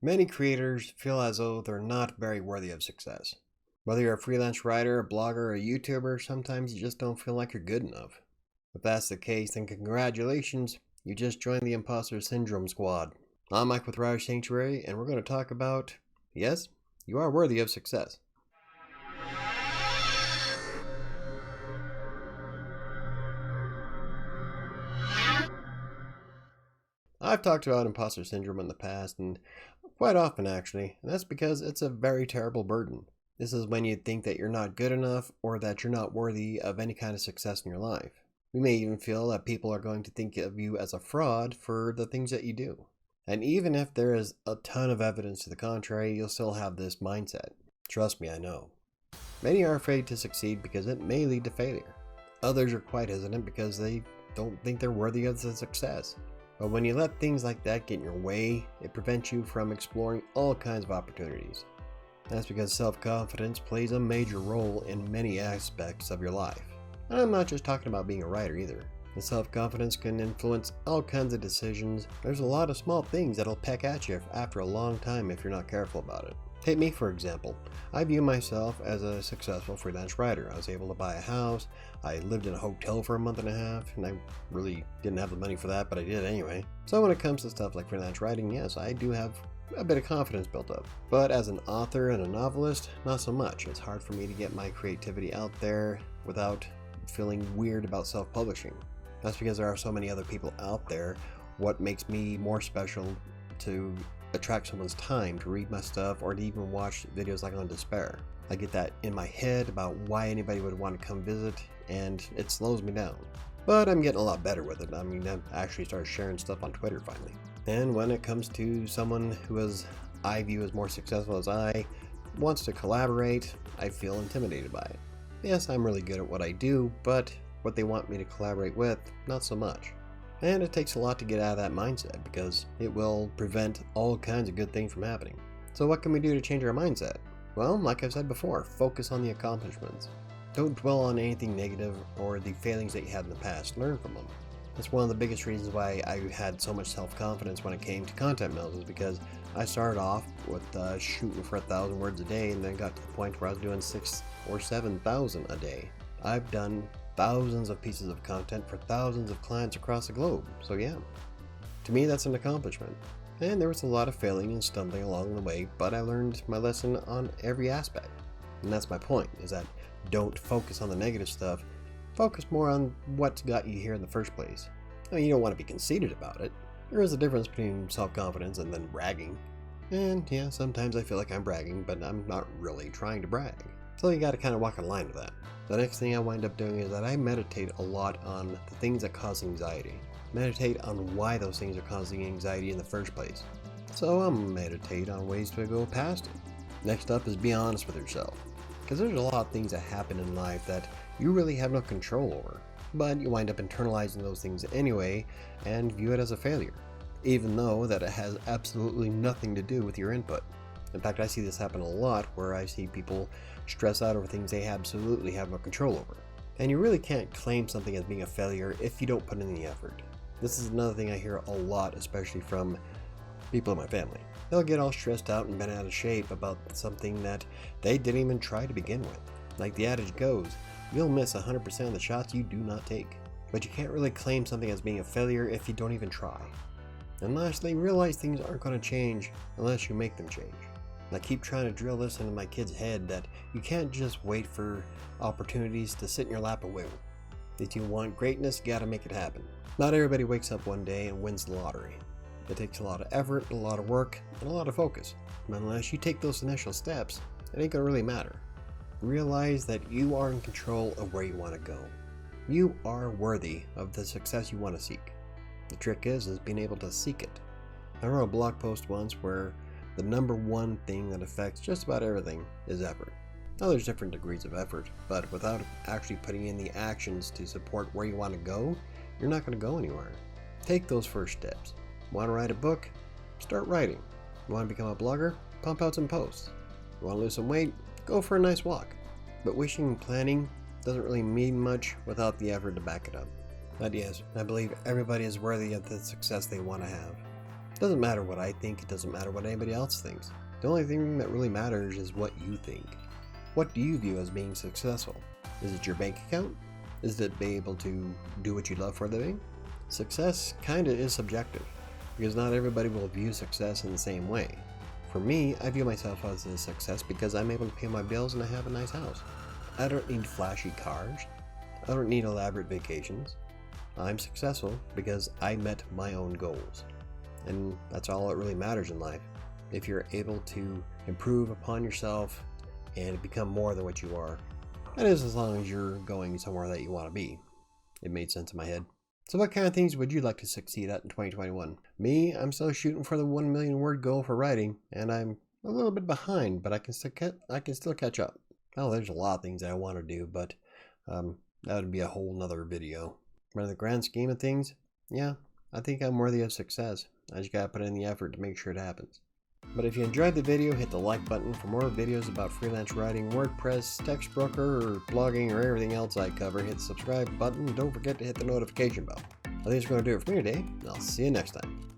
Many creators feel as though they're not very worthy of success. Whether you're a freelance writer, a blogger, or a YouTuber, sometimes you just don't feel like you're good enough. If that's the case, then congratulations, you just joined the Imposter Syndrome squad. I'm Mike with WriterSanctuary, and we're going to talk about, yes, you are worthy of success. I've talked about imposter syndrome in the past, and quite often actually, and that's because it's a very terrible burden. This is when you think that you're not good enough or that you're not worthy of any kind of success in your life. You may even feel that people are going to think of you as a fraud for the things that you do. And even if there is a ton of evidence to the contrary, you'll still have this mindset. Trust me, I know. Many are afraid to succeed because it may lead to failure. Others are quite hesitant because they don't think they're worthy of the success. But when you let things like that get in your way, it prevents you from exploring all kinds of opportunities. That's because self-confidence plays a major role in many aspects of your life. And I'm not just talking about being a writer either. The self-confidence can influence all kinds of decisions. There's a lot of small things that'll peck at you after a long time if you're not careful about it. Take me for example. I view myself as a successful freelance writer. I was able to buy a house, I lived in a hotel for a month and a half, and I really didn't have the money for that, but I did anyway. So when it comes to stuff like freelance writing, yes, I do have a bit of confidence built up. But as an author and a novelist, not so much. It's hard for me to get my creativity out there without feeling weird about self-publishing. That's because there are so many other people out there. What makes me more special to attract someone's time to read my stuff or to even watch videos like on Despair. I get that in my head about why anybody would want to come visit, and it slows me down. But I'm getting a lot better with it. I mean, I actually started sharing stuff on Twitter finally. And when it comes to someone who I view as more successful as I wants to collaborate, I feel intimidated by it. Yes, I'm really good at what I do, but what they want me to collaborate with, not so much. And it takes a lot to get out of that mindset because it will prevent all kinds of good things from happening. So what can we do to change our mindset? Well, like I've said before, focus on the accomplishments. Don't dwell on anything negative or the failings that you had in the past. Learn from them. That's one of the biggest reasons why I had so much self-confidence when it came to content mills, is because I started off with shooting for 1,000 words a day and then got to the point where I was doing 6,000 or 7,000 a day. I've done thousands of pieces of content for thousands of clients across the globe. So yeah, to me that's an accomplishment. And there was a lot of failing and stumbling along the way, but I learned my lesson on every aspect. And that's my point, is that don't focus on the negative stuff. Focus more on what's got you here in the first place. I mean, you don't want to be conceited about it. There is a difference between self-confidence and then bragging. And yeah, sometimes I feel like I'm bragging, but I'm not really trying to brag. So you gotta kind of walk a line with that. The next thing I wind up doing is that I meditate a lot on the things that cause anxiety. Meditate on why those things are causing anxiety in the first place. So I'll meditate on ways to go past it. Next up is be honest with yourself. Because there's a lot of things that happen in life that you really have no control over. But you wind up internalizing those things anyway and view it as a failure. Even though that it has absolutely nothing to do with your input. In fact, I see this happen a lot where I see people stress out over things they absolutely have no control over. And you really can't claim something as being a failure if you don't put in the effort. This is another thing I hear a lot, especially from people in my family. They'll get all stressed out and bent out of shape about something that they didn't even try to begin with. Like the adage goes, you'll miss 100% of the shots you do not take. But you can't really claim something as being a failure if you don't even try. And lastly, realize things aren't going to change unless you make them change. I keep trying to drill this into my kid's head that you can't just wait for opportunities to sit in your lap and wait. If you want greatness, you gotta make it happen. Not everybody wakes up one day and wins the lottery. It takes a lot of effort, a lot of work, and a lot of focus. But unless you take those initial steps, it ain't gonna really matter. Realize that you are in control of where you want to go. You are worthy of the success you want to seek. The trick is being able to seek it. I wrote a blog post once where the number one thing that affects just about everything is effort. Now there's different degrees of effort, but without actually putting in the actions to support where you want to go, you're not going to go anywhere. Take those first steps. Want to write a book? Start writing. Want to become a blogger? Pump out some posts. Want to lose some weight? Go for a nice walk. But wishing and planning doesn't really mean much without the effort to back it up. But yes, I believe everybody is worthy of the success they want to have. doesn't matter what I think, it doesn't matter what anybody else thinks. The only thing that really matters is what you think. What do you view as being successful? Is it your bank account? Is it being able to do what you love for a living? Success kinda is subjective, because not everybody will view success in the same way. For me, I view myself as a success because I'm able to pay my bills and I have a nice house. I don't need flashy cars. I don't need elaborate vacations. I'm successful because I met my own goals. And that's all that really matters in life. If you're able to improve upon yourself and become more than what you are. That is, as long as you're going somewhere that you want to be. It made sense in my head. So what kind of things would you like to succeed at in 2021? Me, I'm still shooting for the 1 million word goal for writing, and I'm a little bit behind, but I can still catch up. Oh, there's a lot of things I want to do, but that would be a whole nother video. But in the grand scheme of things, yeah, I think I'm worthy of success. I just gotta put in the effort to make sure it happens. But if you enjoyed the video, hit the like button for more videos about freelance writing, WordPress, text broker, or blogging, or everything else I cover. Hit the subscribe button and don't forget to hit the notification bell. I think that's going to do it for me today, and I'll see you next time.